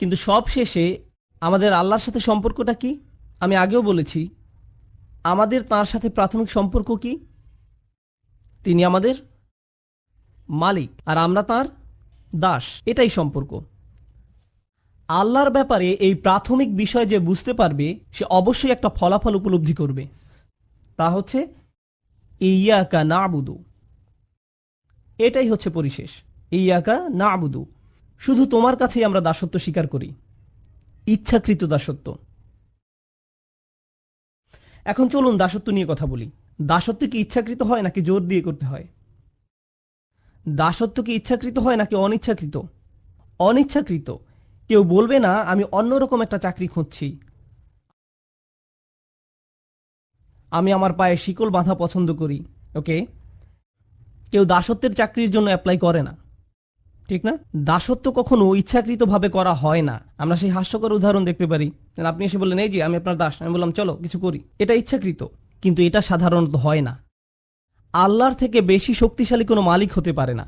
কিন্তু সব শেষে আমাদের আল্লাহর সাথে সম্পর্কটা কি? আমি আগেও বলেছি, আমাদের তাঁর সাথে প্রাথমিক সম্পর্ক কি? তিনি আমাদের মালিক আর আমরা তাঁর দাস, এটাই সম্পর্ক। আল্লাহর ব্যাপারে এই প্রাথমিক বিষয় যে বুঝতে পারবে সে অবশ্যই একটা ফলাফল উপলব্ধি করবে, তা হচ্ছে ইয়াকা না'বুদু। এটাই হচ্ছে পরিশেষ, ইয়াকা না'বুদু। শুধু তোমার কাছেই আমরা দাসত্ব স্বীকার করি, ইচ্ছাকৃত দাসত্ব। এখন চলুন দাসত্ব নিয়ে কথা বলি। দাসত্ব কি ইচ্ছাকৃত হয় নাকি জোর দিয়ে করতে হয়? দাসত্ব কি ইচ্ছাকৃত হয় নাকি অনিচ্ছাকৃত? অনিচ্ছাকৃত। কেউ বলবে না আমি অন্যরকম একটা চাকরি খুঁজছি, আমি আমার পায়ে শিকল বাঁধা পছন্দ করি। ওকে, কেউ দাসত্বের চাকরির জন্য অ্যাপ্লাই করে না, ঠিক না? দাসত্ব কখনো ইচ্ছাকৃতভাবে করা হয় না। আমরা সেই হাস্যকর উদাহরণ দেখতে পারি, আপনি এসে বললেন এই যে আমি আপনার দাস, আমি বললাম চলো কিছু করি। এটা ইচ্ছাকৃত, কিন্তু এটা সাধারণত হয় না। আল্লাহর থেকে বেশি শক্তিশালী কোনো মালিক হতে পারে না।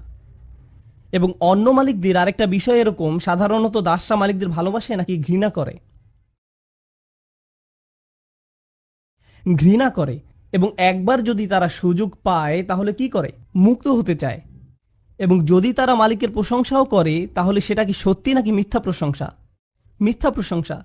এবং অন্য মালিকদের আরেকটা বিষয় এরকম, সাধারণত দাসরা মালিকদের ভালোবাসে নাকি ঘৃণা করে? ঘৃণা করে। এবং একবার যদি তারা সুযোগ পায় তাহলে কি করে? মুক্ত হতে চায়। এবং যদি তারা মালিকের প্রশংসাও করে তাহলে সেটা কি সত্যি নাকি মিথ্যা প্রশংসা? মিথ্যা প্রশংসা।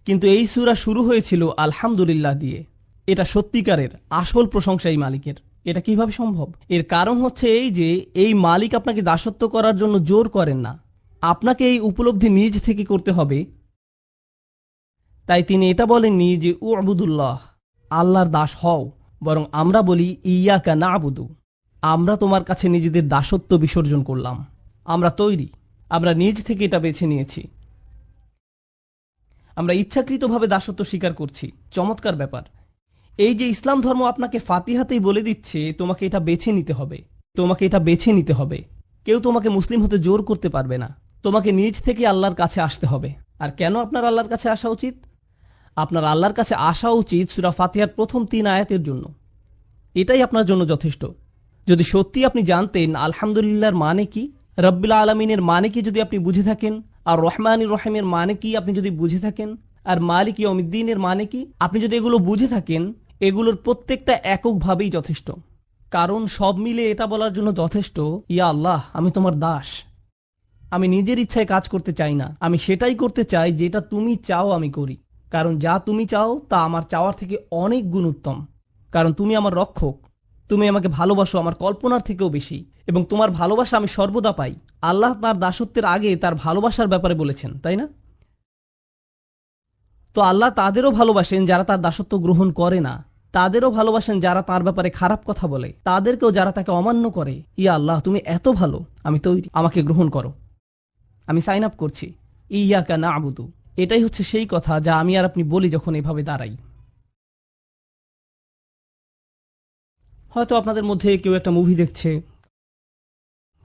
কিন্তু এই সূরা শুরু হয়েছিল আলহামদুলিল্লাহ দিয়ে। এটা সত্যিকারের আসল প্রশংসা এই মালিকের। এটা কিভাবে সম্ভব? এর কারণ হচ্ছে এই যে এই মালিক আপনাকে দাসত্ব করার জন্য জোর করেন না, আপনাকে এই উপলব্ধি নিজ থেকে করতে হবে। তাই তিনি এটা বলেননি যে উ'বুদুল্লাহ, আল্লাহর দাস হও, বরং আমরা বলি ইয়াকা না'বুদু, আমরা তোমার কাছে নিজেদের দাসত্ব বিসর্জন করলাম, আমরা তৈরি, আমরা নিজ থেকে এটা বেছে নিয়েছি, আমরা ইচ্ছাকৃতভাবে দাসত্ব স্বীকার করছি। চমৎকার ব্যাপার। এই যে ইসলাম ধর্ম আপনাকে ফাতিহাতেই বলে দিচ্ছে তোমাকে এটা বেছে নিতে হবে, তোমাকে এটা বেছে নিতে হবে। কেউ তোমাকে মুসলিম হতে জোর করতে পারবে না, তোমাকে নিজ থেকে আল্লাহর কাছে আসতে হবে। আর কেন আপনার আল্লাহর কাছে আসা উচিত? আপনার আল্লাহর কাছে আসা উচিত সূরা ফাতিহার প্রথম ৩ আয়াতের জন্য। এটাই আপনার জন্য যথেষ্ট। যদি সত্যি আপনি জানতেন আলহামদুলিল্লাহর মানে কি, রব্বিল আলামিনের মানে কি যদি আপনি বুঝে থাকেন, আর রহমানির রহিমের মানে কি আপনি যদি বুঝে থাকেন, আর মালিক ইয়াউমিদ্দিনের মানে কি আপনি যদি এগুলো বুঝে থাকেন, এগুলোর প্রত্যেকটা এককভাবেই যথেষ্ট। কারণ সব মিলে এটা বলার জন্য যথেষ্ট, ইয়া আল্লাহ আমি তোমার দাস, আমি নিজের ইচ্ছায় কাজ করতে চাই না, আমি সেটাই করতে চাই যেটা তুমি চাও আমি করি। কারণ যা তুমি চাও তা আমার চাওয়ার থেকে অনেক গুণ উত্তম। কারণ তুমি আমার রক্ষক, তুমি আমাকে ভালোবাসো আমার কল্পনার থেকেও বেশি, এবং তোমার ভালোবাসা আমি সর্বদা পাই। আল্লাহ তার দাসত্বের আগে তার ভালোবাসার ব্যাপারে বলেছেন, তাই না? তো আল্লাহ তাদেরও ভালোবাসেন যারা তার দাসত্ব গ্রহণ করে না, তাদেরও ভালোবাসেন যারা তার ব্যাপারে খারাপ কথা বলে, তাদেরকেও যারা তাকে অমান্য করে। ইয়া আল্লাহ তুমি এত ভালো, আমি তৈরি, আমাকে গ্রহণ করো, আমি সাইন আপ করছি। ইয়াকা না'বুদু, এটাই হচ্ছে সেই কথা যা আমি আর আপনি বলি যখন এভাবে দাঁড়াই। হয়তো আপনাদের মধ্যে কেউ একটা মুভি দেখছে,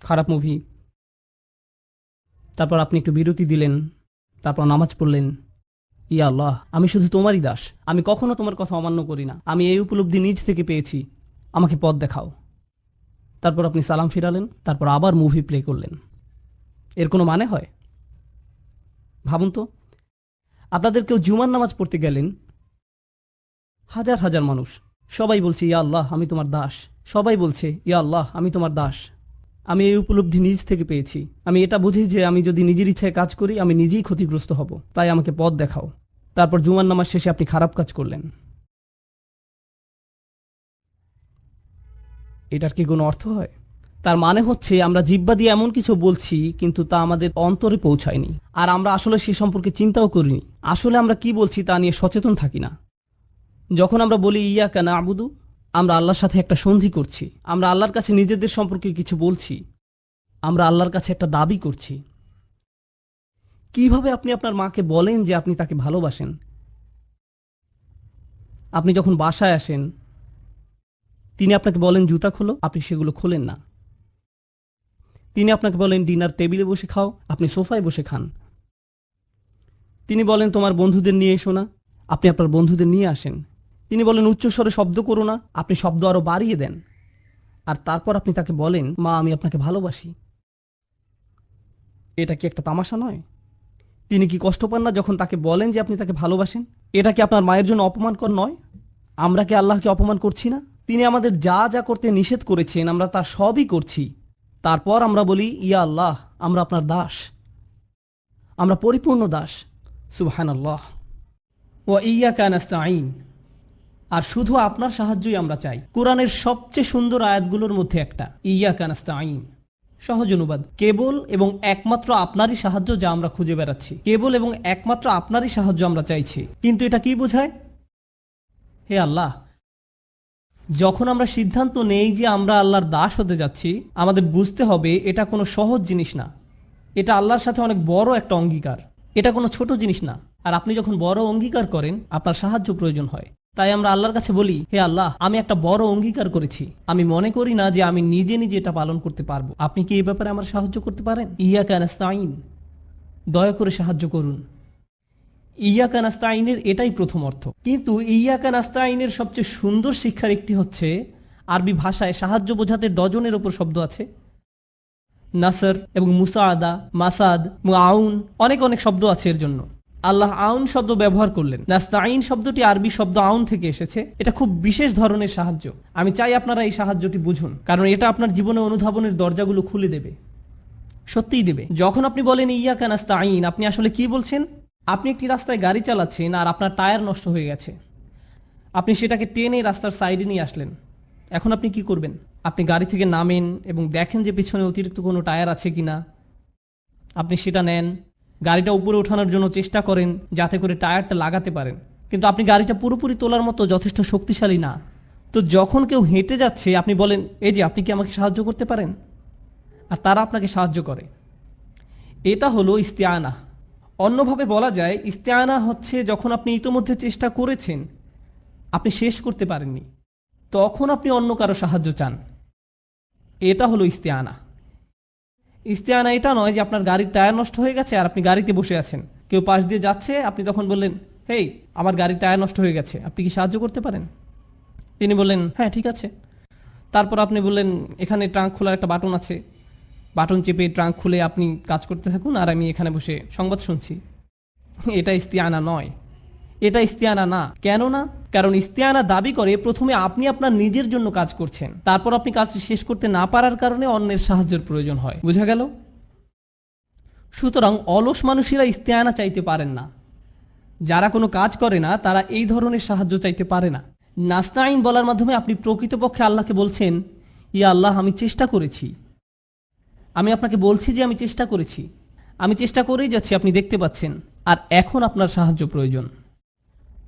খারাপ মুভি, তারপর আপনি একটু বিরতি দিলেন, তারপর নামাজ পড়লেন, ইয়া আল্লাহ আমি শুধু তোমারই দাস, আমি কখনো তোমার কথা অমান্য করি না, আমি এই উপলব্ধি নিজ থেকে পেয়েছি, আমাকে পথ দেখাও। তারপর আপনি সালাম ফিরালেন, তারপর আবার মুভি প্লে করলেন। এর কোনো মানে হয়? ভাবুন তো, আপনাদের কেউ জুমার নামাজ পড়তে গেলেন, হাজার হাজার মানুষ, সবাই বলছে ইয়া আল্লাহ আমি তোমার দাস, সবাই বলছে ইয়া আল্লাহ আমি তোমার দাস, আমি এই উপলব্ধি নিজ থেকে পেয়েছি, আমি এটা বুঝি যে আমি যদি নিজের ইচ্ছায় কাজ করি আমি নিজেই ক্ষতিগ্রস্ত হব, তাই আমাকে পথ দেখাও। তারপর জুমার নামাজ শেষে আপনি খারাপ কাজ করলেন। এটার কি কোনো অর্থ হয়? তার মানে হচ্ছে আমরা জিহ্বা দিয়ে এমন কিছু বলছি কিন্তু তা আমাদের অন্তরে পৌঁছায়নি, আর আমরা আসলে সে সম্পর্কে চিন্তাও করিনি। আসলে আমরা কি বলছি তা নিয়ে সচেতন থাকি না। যখন আমরা বলি ইয়াকা না'বুদু, আমরা আল্লাহর সাথে একটা সন্ধি করছি, আমরা আল্লাহর কাছে নিজেদের সম্পর্কে কিছু বলছি, আমরা আল্লাহর কাছে একটা দাবি করছি। কিভাবে আপনি আপনার মাকে বলেন যে আপনি তাকে ভালোবাসেন? আপনি যখন বাসায় আসেন, তিনি আপনাকে বলেন জুতা খোলো, আপনি সেগুলো খোলেন না। তিনি আপনাকে বলেন ডিনার টেবিলে বসে খাও, আপনি সোফায় বসে খান। তিনি বলেন তোমার বন্ধুদের নিয়ে এসো না, আপনি আপনার বন্ধুদের নিয়ে আসেন। তিনি বলেন উচ্চস্বরে শব্দ করো না, আপনি শব্দ আরো বাড়িয়ে দেন। আর তারপর আপনি তাকে বলেন মা আমি আপনাকে ভালোবাসি। এটা কি একটা তামাশা নয়? তিনি কি কষ্ট পান না যখন তাকে বলেন যে আপনি তাকে ভালোবাসেন? এটা কি আপনার মায়ের জন্য অপমানকর নয়? আমরা কি আল্লাহকে অপমান করছি না? তিনি আমাদের যা যা করতে নিষেধ করেছেন আমরা তা সবই করছি। তারপর আমরা বলি, ইয়া আল্লাহ, আমরা আপনার দাস, আমরা পরিপূর্ণ দাস। সুবহানাল্লাহ। ওয়া ইয়্যাকা নাস্তাঈন, আর শুধু আপনার সাহায্যই আমরা চাই। কোরআনের সবচেয়ে সুন্দর আয়াতগুলোর মধ্যে একটা, ইয়্যাকা নাস্তাঈন। সহজ অনুবাদ, কেবল এবং একমাত্র আপনারই সাহায্য যা আমরা খুঁজে বেড়াচ্ছি, কেবল এবং একমাত্র আপনারই সাহায্য আমরা চাইছি। কিন্তু এটা কি বোঝায়? হে আল্লাহ, যখন আমরা সিদ্ধান্ত নেই যে আমরা আল্লাহর দাস হতে যাচ্ছি, আমাদের বুঝতে হবে এটা কোনো সহজ জিনিস না। এটা আল্লাহর সাথে অনেক বড় একটা অঙ্গীকার, এটা কোনো ছোট জিনিস না। আর আপনি যখন বড় অঙ্গীকার করেন, আপনার সাহায্য প্রয়োজন হয়। তাই আমরা আল্লাহর কাছে বলি, হে আল্লাহ, আমি একটা বড় অঙ্গীকার করেছি, আমি মনে করি না যে আমি নিজে নিজে এটা পালন করতে পারবো। আপনি কি এই ব্যাপারে আমার সাহায্য করতে পারেন? ইয়্যাকা নাস্তাঈন, দয়া করে সাহায্য করুন। ইয়্যাকা নাস্তাঈনের এটাই প্রথম অর্থ। কিন্তু ইয়্যাকা নাস্তাঈনের সবচেয়ে সুন্দর শিক্ষার একটি হচ্ছে, আরবি ভাষায় সাহায্য বোঝাতে ডজনের ওপর শব্দ আছে। নাসর এবং মুসাআদা, মাসাদ, আউন, অনেক অনেক শব্দ আছে এর জন্য। আল্লাহ আউন শব্দ ব্যবহার করলেন। নাস্তাঈন শব্দটি আরবি শব্দ আউন থেকে এসেছে। এটা খুব বিশেষ ধরনের সাহায্য। আমি চাই আপনারা এই সাহায্যটি বুঝুন, কারণ এটা আপনার জীবনে অনুধাবনের দরজাগুলো খুলে দেবে, সত্যিই দেবে। যখন আপনি বলেন ইয়্যাকা নাস্তাঈন, আপনি আসলে কি বলছেন? আপনি একটি রাস্তায় গাড়ি চালাচ্ছেন আর আপনার টায়ার নষ্ট হয়ে গেছে। আপনি সেটাকে টেনে রাস্তার সাইডে নিয়ে আসলেন। এখন আপনি কি করবেন? আপনি গাড়ি থেকে নামেন এবং দেখেন যে পিছনে অতিরিক্ত কোনো টায়ার আছে কিনা। আপনি সেটা নেন, গাড়িটা উপরে ওঠানোর জন্য চেষ্টা করেন যাতে করে টায়ারটা লাগাতে পারেন। কিন্তু আপনি গাড়িটা পুরোপুরি তোলার মতো যথেষ্ট শক্তিশালী না। তো যখন কেউ হেঁটে যাচ্ছে, আপনি বলেন, এই যে, আপনি কি আমাকে সাহায্য করতে পারেন? আর তারা আপনাকে সাহায্য করে। এটা হলো ইস্তেআনা। অন্যভাবে বলা যায়, ইস্তেআনা হচ্ছে যখন আপনি ইতোমধ্যে চেষ্টা করেছেন, আপনি শেষ করতে পারেননি, তখন আপনি অন্য কারো সাহায্য চান। এটা হলো ইস্তেআনা। ইস্তেআনা এটা নয় যে আপনার গাড়ির টায়ার নষ্ট হয়ে গেছে আর আপনি গাড়িতে বসে আছেন, কেউ পাশ দিয়ে যাচ্ছে, আপনি তখন বললেন, হেই, আমার গাড়ির টায়ার নষ্ট হয়ে গেছে, আপনি কি সাহায্য করতে পারেন? তিনি বললেন, হ্যাঁ, ঠিক আছে। তারপর আপনি বললেন, এখানে ট্রাঙ্ক খোলার একটা বাটন আছে, বাটন চেপে ট্রাঙ্ক খুলে আপনি কাজ করতে থাকুন আর আমি এখানে বসে সংবাদ শুনছি। এটা ইস্তেআনা নয়, এটা ইস্তেআনা না। কেন না? কারণ ইস্তেআনা দাবি করে প্রথমে আপনি আপনার নিজের জন্য কাজ করছেন, তারপর আপনি কাজটি শেষ করতে না পারার কারণে অন্যের সাহায্যের প্রয়োজন হয়। বোঝা গেল? সুতরাং অলস মানুষেরা ইস্তেআনা চাইতে পারেন না। যারা কোনো কাজ করে না তারা এই ধরনের সাহায্য চাইতে পারে না। নাস্তাঈন বলার মাধ্যমে আপনি প্রকৃতপক্ষে আল্লাহকে বলছেন, ইয়া আল্লাহ, আমি চেষ্টা করেছি, আমি আপনাকে বলছি যে আমি চেষ্টা করেছি, আমি চেষ্টা করেই যাচ্ছি, আপনি দেখতে পাচ্ছেন, আর এখন আপনার সাহায্য প্রয়োজন।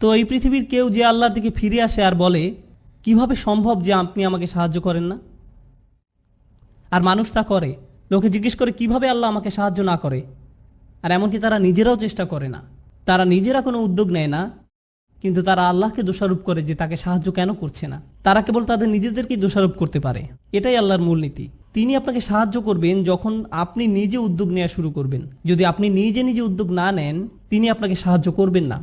তো এই পৃথিবীর কেউ যে আল্লাহর দিকে ফিরে আসে আর বলে, কিভাবে সম্ভব যে আপনি আমাকে সাহায্য করেন না? আর মানুষ তা করে। লোকে জিজ্ঞেস করে, কিভাবে আল্লাহ আমাকে সাহায্য না করে? আর এমনকি তারা নিজেরাও চেষ্টা করে না, তারা নিজেরা কোনো উদ্যোগ নেয় না, কিন্তু তারা আল্লাহকে দোষারোপ করে যে তাকে সাহায্য কেন করছে না। তারা কেবল তাদের নিজেদেরকেই দোষারোপ করতে পারে। এটাই আল্লাহর মূলনীতি। তিনি আপনাকে সাহায্য করবেন যখন আপনি নিজে উদ্যোগ নেওয়া শুরু করবেন। যদি আপনি নিজে নিজে উদ্যোগ না নেন, তিনি আপনাকে সাহায্য করবেন না।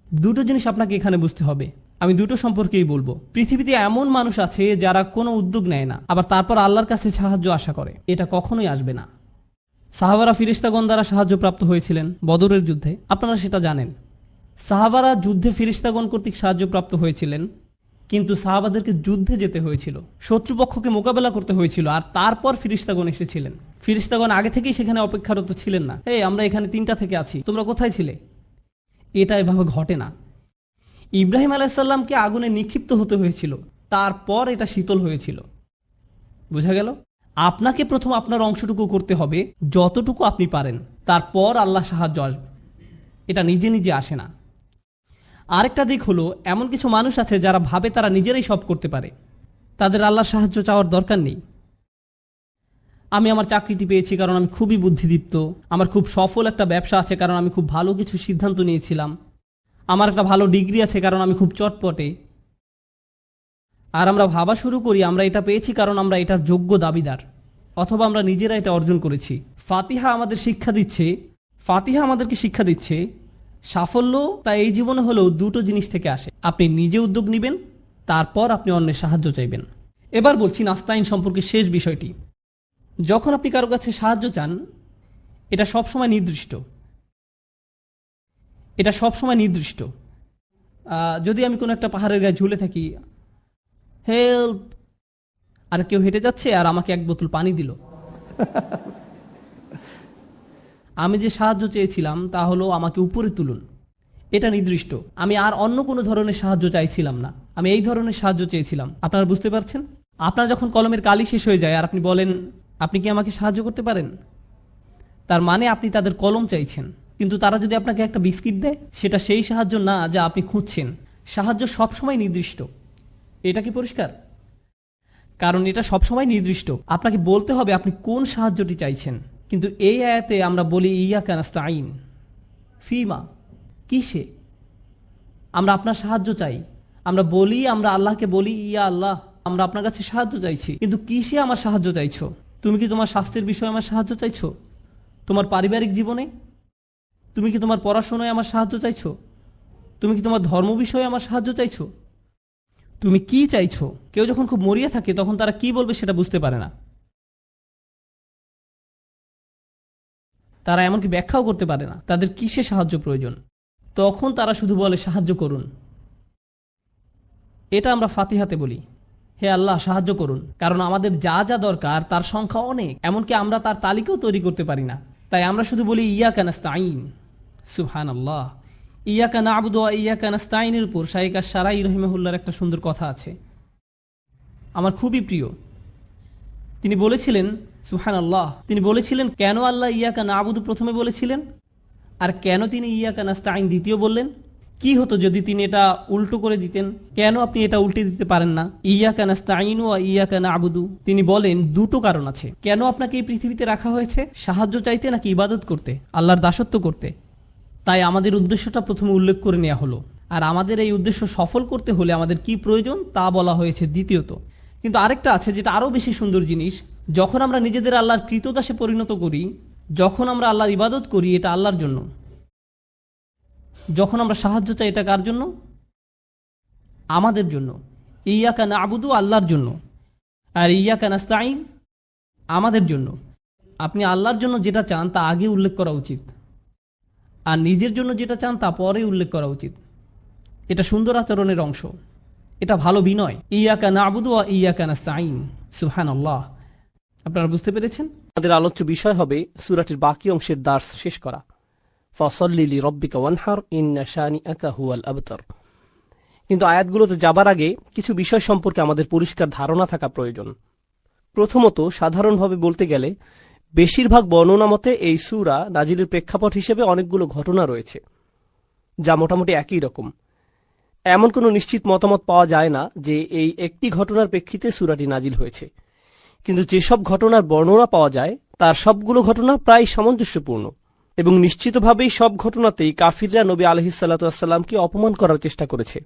দুটো জিনিস আপনাকে এখানে বুঝতে হবে। আমি দুটো সম্পর্কেই বলবো। পৃথিবীতে এমন মানুষ আছে যারা কোনো উদ্যোগ নেয় না, আবার তারপর আল্লাহর কাছে সাহায্য আশা করে। এটা কখনোই আসবে না। সাহাবারা ফিরিস্তাগণ দ্বারা সাহায্যপ্রাপ্ত হয়েছিলেন বদরের যুদ্ধে, আপনারা সেটা জানেন। সাহাবারা যুদ্ধে ফিরিস্তাগণ কর্তৃক সাহায্যপ্রাপ্ত হয়েছিলেন, কিন্তু সাহাবাদেরকে যুদ্ধে যেতে হয়েছিল, শত্রুপক্ষকে মোকাবেলা করতে হয়েছিল, আর তারপর ফিরিস্তাগণ এসেছিলেন। ফিরিস্তাগণ আগে থেকেই সেখানে অপেক্ষারত ছিলেন না। এই, আমরা এখানে 3টা থেকে আছি, তোমরা কোথায় ছিলে? এটা এভাবে ঘটে না। ইব্রাহিম আলাইসাল্লামকে আগুনে নিক্ষিপ্ত হতে হয়েছিল, তারপর এটা শীতল হয়েছিল। বোঝা গেল? আপনাকে প্রথম আপনার অংশটুকু করতে হবে, যতটুকু আপনি পারেন, তারপর আল্লাহ সাহায্য আসবে। এটা নিজে নিজে আসে না। আরেকটা দিক হলো, এমন কিছু মানুষ আছে যারা ভাবে তারা নিজেরাই সব করতে পারে, তাদের আল্লাহর সাহায্য চাওয়ার দরকার নেই। আমি আমার চাকরিটি পেয়েছি কারণ আমি খুবই বুদ্ধিদীপ্ত, আমার খুব সফল একটা ব্যবসা আছে কারণ আমি খুব ভালো কিছু সিদ্ধান্ত নিয়েছিলাম, আমার একটা ভালো ডিগ্রি আছে কারণ আমি খুব চটপটে। আর আমরা ভাবা শুরু করি আমরা এটা পেয়েছি কারণ আমরা এটার যোগ্য দাবিদার, অথবা আমরা নিজেরা এটা অর্জন করেছি। ফাতিহা আমাদেরকে শিক্ষা দিচ্ছে সাফল্য তা এই জীবনে হলেও দুটো জিনিস থেকে আসে। আপনি নিজে উদ্যোগ নেবেন, তারপর আপনি অন্যের সাহায্য চাইবেন। এবার বলছি নাস্তাঈন সম্পর্কে শেষ বিষয়টি। যখন আপনি কারো কাছে সাহায্য চান, এটা সবসময় নির্দিষ্ট। এটা সবসময় নির্দিষ্ট। যদি আমি কোনো একটা পাহাড়ের গায়ে ঝুলে থাকি, হেল্প, আর কেউ হেঁটে যাচ্ছে আর আমাকে এক বোতল পানি দিল, আমি যে সাহায্য চেয়েছিলাম তা হলো আমাকে উপরে তুলুন, এটা নির্দিষ্ট। আমি আর অন্য কোনো ধরনের সাহায্য চাইছিলাম না, আমি এই ধরনের সাহায্য চেয়েছিলাম। আপনারা বুঝতে পারছেন? আপনার যখন কলমের কালি শেষ হয়ে যায় আর আপনি বলেন আপনি কি আমাকে সাহায্য করতে পারেন, তার মানে আপনি তাদের কলম চাইছেন। কিন্তু তারা যদি আপনাকে একটা বিস্কিট দেয়, সেটা সেই সাহায্য না যা আপনি খুঁজছেন। সাহায্য সবসময় নির্দিষ্ট। এটা কি পরিষ্কার? কারণ এটা সবসময় নির্দিষ্ট, আপনাকে বলতে হবে আপনি কোন সাহায্যটি চাইছেন। কিন্তু এই আয়াতে আমরা বলি ইয়াকা নাস্তাইন, ফিমা, কিসে? আমরা আপনার সাহায্য চাই। আমরা বলি, আমরা আল্লাহকে বলি, ইয়া আল্লাহ, আমরা আপনার কাছে সাহায্য চাইছি। কিন্তু কিসে আমার সাহায্য চাইছো? তুমি কি তোমার স্বাস্থ্যের বিষয়ে আমার সাহায্য চাইছো? তোমার পারিবারিক জীবনে? তুমি কি তোমার পড়াশোনায় আমার সাহায্য চাইছো? তুমি কি তোমার ধর্ম বিষয়ে আমার সাহায্য চাইছো? তুমি কি চাইছো? কেউ যখন খুব মরিয়া থাকে তখন তারা কি বলবে সেটা বুঝতে পারে না। তারা এমনকি ব্যাখ্যাও করতে পারে না তাদের কিসে সাহায্য প্রয়োজন। তখন তারা শুধু বলে সাহায্য করুন। এটা আমরা ফাতিহাতে বলি, হে আল্লাহ সাহায্য করুন। কারণ আমাদের যা যা দরকার তার সংখ্যা অনেক, এমনকি আমরা তার তালিকাও তৈরি করতে পারি না। তাই আমরা শুধু বলি ইয়াকা নাস্তাইন। সুবহানাল্লাহ। ইয়াকা না'বুদু ওয়া ইয়াকা নাস্তাইনের উপর শাইখ আশ-শারাই রাহিমাহুল্লাহর একটা সুন্দর কথা আছে, আমার খুবই প্রিয়। তিনি বলেছিলেন, সুবহানাল্লাহ, তিনি বলেছিলেন কেন আল্লাহ ইয়াকা না'বুদু প্রথমে বলেছিলেন আর কেন তিনি ইয়াকা নাস্তাইন দ্বিতীয় বললেন। কি হতো যদি তিনি এটা উল্টো করে দিতেন? কেন আপনি এটা উল্টে দিতে পারেন না, ইয়াকা নাস্তাইনু ওয়া ইয়াকা না'বুদু? তিনি বলেন দুটো কারণ আছে কেন আপনাকে এই পৃথিবীতে রাখা হয়েছে, সাহায্য চাইতে নাকি ইবাদত করতে, আল্লাহর দাসত্ব করতে। তাই আমাদের উদ্দেশ্যটা প্রথমে উল্লেখ করে নেওয়া হলো, আর আমাদের এই উদ্দেশ্য সফল করতে হলে আমাদের কি প্রয়োজন তা বলা হয়েছে দ্বিতীয়ত। কিন্তু আরেকটা আছে যেটা আরও বেশি সুন্দর জিনিস, যখন আমরা নিজেদের আল্লাহর কৃতদাসে পরিণত করি, যখন আমরা আল্লাহর ইবাদত করি, এটা আল্লাহর জন্য। যখন আমরা সাহায্য চাই, এটা কার জন্য? আমাদের জন্য। ইয়াকা না'বুদু আল্লাহর জন্য, আর ইয়াকা নাস্তাইন আমাদের জন্য। আপনি আল্লাহর জন্য যেটা চান তা আগে উল্লেখ করা উচিত, আর নিজের জন্য যেটা চান তা পরে উল্লেখ করা উচিত। এটা সুন্দর আচরণের অংশ, এটা ভালো বিনয়। ইয়াকা না'বুদু ওয়া ইয়াকা নাস্তাইন। সুবহানাল্লাহ। আপনারা বুঝতে পেরেছেন? আমাদের আলোচ্য বিষয় হবে সূরাটির বাকি অংশের দার্স শেষ করা। ফাসাল্লি লিরাব্বিকা ওয়ানহার ইন্না শানিআকা হুয়াল আবতার। কিন্তু আয়াতগুলোতে যাবার আগে কিছু বিষয় সম্পর্কে আমাদের পরিষ্কার ধারণা থাকা প্রয়োজন। প্রথমত, সাধারণভাবে বলতে গেলে বেশিরভাগ বর্ণনা মতে এই সূরা নাজিলের প্রেক্ষাপট হিসেবে অনেকগুলো ঘটনা রয়েছে, যা মোটামুটি একই রকম। এমন কোনো নিশ্চিত মতামত পাওয়া যায় না যে এই একটি ঘটনার প্রেক্ষিতে সূরাটি নাজিল হয়েছে। কিন্তু যেসব ঘটনার বর্ণনা পাওয়া যায় তার সবগুলো ঘটনা প্রায় সামঞ্জস্যপূর্ণ, এবং নিশ্চিতভাবেই সব ঘটনাতেই কাফিররা নবী আলাইহিসসালাতু ওয়াসসালামকে অপমান করার চেষ্টা করেছে।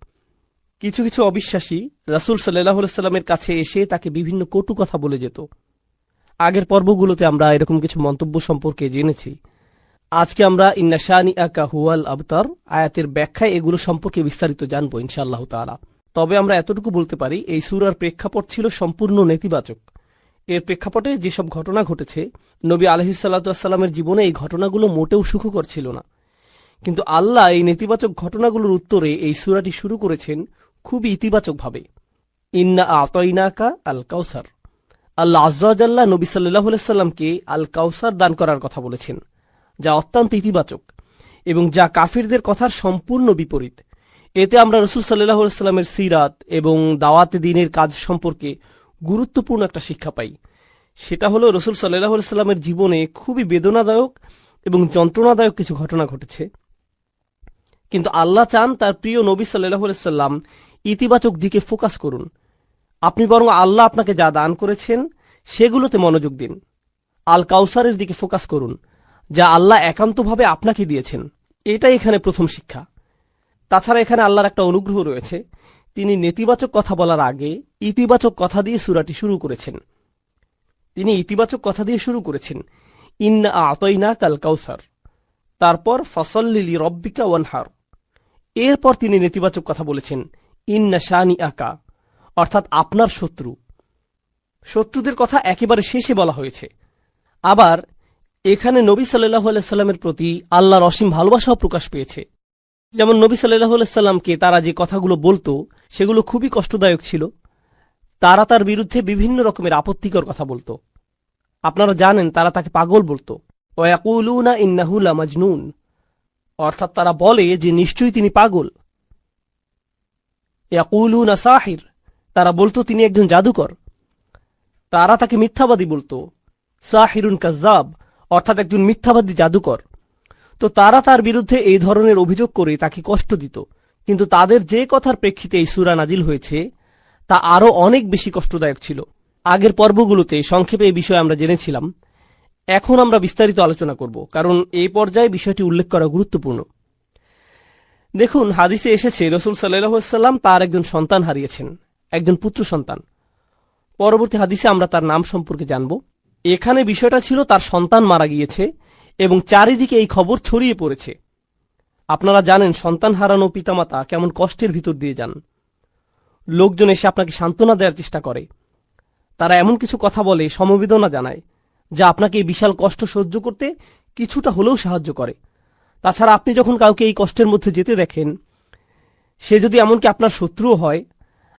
কিছু কিছু অবিশ্বাসী রাসূল সাল্লাল্লাহু আলাইহি ওয়াসাল্লামের কাছে এসে তাকে বিভিন্ন কটু কথা বলে যেত। আগের পর্বগুলোতে আমরা এরকম কিছু মন্তব্য সম্পর্কে জেনেছি। আজকে আমরা ইন্না শানিআকা হুয়াল আবতার আয়াতের ব্যাখ্যায় এগুলো সম্পর্কে বিস্তারিত জানবো ইনশাআল্লাহ তাআলা। তবে আমরা এতটুকু বলতে পারি, এই সূরার প্রেক্ষাপট ছিল সম্পূর্ণ নেতিবাচক। এর প্রেক্ষাপটে যেসব ঘটনা ঘটেছে, নবী আলাইহিসসালাতু ওয়াসসালামের জীবনে এই ঘটনাগুলো মোটেও সুখকর ছিল না। কিন্তু আল্লাহ এই নেতিবাচক ঘটনাগুলোর উত্তরে এই সূরাটি শুরু করেছেন খুবই ইতিবাচকভাবে। ইন্না আ'তাইনাকা আল কাউসার। আল্লাহ আযজা ওয়া জাল্লা নবী সাল্লাল্লাহু আলাইহি সাল্লামকে আল কাউসার দান করার কথা বলেছেন, যা অত্যন্ত ইতিবাচক এবং যা কাফিরদের কথার সম্পূর্ণ বিপরীত। এতে আমরা রাসূল সাল্লাল্লাহু আলাইহি সাল্লামের সিরাত এবং দাওয়াতে দ্বীনের কাজ সম্পর্কে গুরুত্বপূর্ণ একটা শিক্ষা পাই। সেটা হলো রাসূল সাল্লাল্লাহু আলাইহি সাল্লামের জীবনে খুবই বেদনাদায়ক এবং যন্ত্রণাদায়ক কিছু ঘটনা ঘটেছে, কিন্তু আল্লাহ চান তার প্রিয় নবী সাল্লাল্লাহু আলাইহি সাল্লাম ইতিবাচক দিকে ফোকাস করুন। আপনি বরং আল্লাহ আপনাকে যা দান করেছেন সেগুলোতে মনোযোগ দিন। আল কাউসারের দিকে ফোকাস করুন, যা আল্লাহ একান্তভাবে আপনাকে দিয়েছেন। এটাই এখানে প্রথম শিক্ষা। তাছাড়া এখানে আল্লাহর একটা অনুগ্রহ রয়েছে, তিনি নেতিবাচক কথা বলার আগে ইতিবাচক কথা দিয়ে সূরাটি শুরু করেছেন। তিনি ইতিবাচক কথা দিয়ে শুরু করেছেন, ইন্না আ'তাইনাকা আল কাউসার, তারপর ফাসাল্লি লিরাব্বিকা ওয়ানহার। এরপর তিনি নেতিবাচক কথা বলেছেন, ইন্না শানিআকা, অর্থাৎ আপনার শত্রু। শত্রুদের কথা একেবারে শেষে বলা হয়েছে। আবার এখানে নবী সাল্লাল্লাহু আলাইহি সাল্লামের প্রতি আল্লাহর অসীম ভালোবাসাও প্রকাশ পেয়েছে। যেমন নবী সাল্লাল্লাহু আলাইহি সাল্লামকে তারা যে কথাগুলো বলতো সেগুলো খুবই কষ্টদায়ক ছিল। তারা তার বিরুদ্ধে বিভিন্ন রকমের আপত্তিকর কথা বলতো। আপনারা জানেন তারা তাকে পাগল বলতো। ওয়াকুলুনা ইন্নাহু লামাজনুন, অর্থাৎ তারা বলে যে নিশ্চয়ই তিনি পাগল। ইয়াকুলুনা সাহির, তারা বলতো তিনি একজন জাদুকর। তারা তাকে মিথ্যাবাদী বলতো, সাহিরুন কাজ্জাব, অর্থাৎ একজন মিথ্যাবাদী জাদুকর। তো তারা তার বিরুদ্ধে এই ধরনের অভিযোগ করে তাকে কষ্ট দিত। কিন্তু তাদের যে কথার প্রেক্ষিতে এই সূরা নাজিল হয়েছে তা আরও অনেক বেশি কষ্টদায়ক ছিল। আগের পর্বগুলোতে সংক্ষেপে এই বিষয়ে আমরা জেনেছিলাম। এখন আমরা বিস্তারিত আলোচনা করব, কারণ এই পর্যায়ে বিষয়টি উল্লেখ করা গুরুত্বপূর্ণ। দেখুন, হাদিসে এসেছে রাসূল সাল্লাল্লাহু আলাইহি ওয়াসাল্লাম তার একজন সন্তান হারিয়েছেন, একজন পুত্র সন্তান। পরবর্তী হাদিসে আমরা তার নাম সম্পর্কে জানব। এখানে বিষয়টা ছিল তার সন্তান মারা গিয়েছে এবং চারিদিকে এই খবর ছড়িয়ে পড়েছে। আপনারা জানেন সন্তান হারানো পিতামাতা কেমন কষ্টের ভিতর দিয়ে যান। লোকজন এসে আপনাকে সান্ত্বনা দেওয়ার চেষ্টা করে। তারা এমন কিছু কথা বলে, সমবেদনা জানায়, যা আপনাকে এই বিশাল কষ্ট সহ্য করতে কিছুটা হলেও সাহায্য করে। তাছাড়া আপনি যখন কাউকে এই কষ্টের মধ্যে যেতে দেখেন, সে যদি এমনকি আপনার শত্রুও হয়,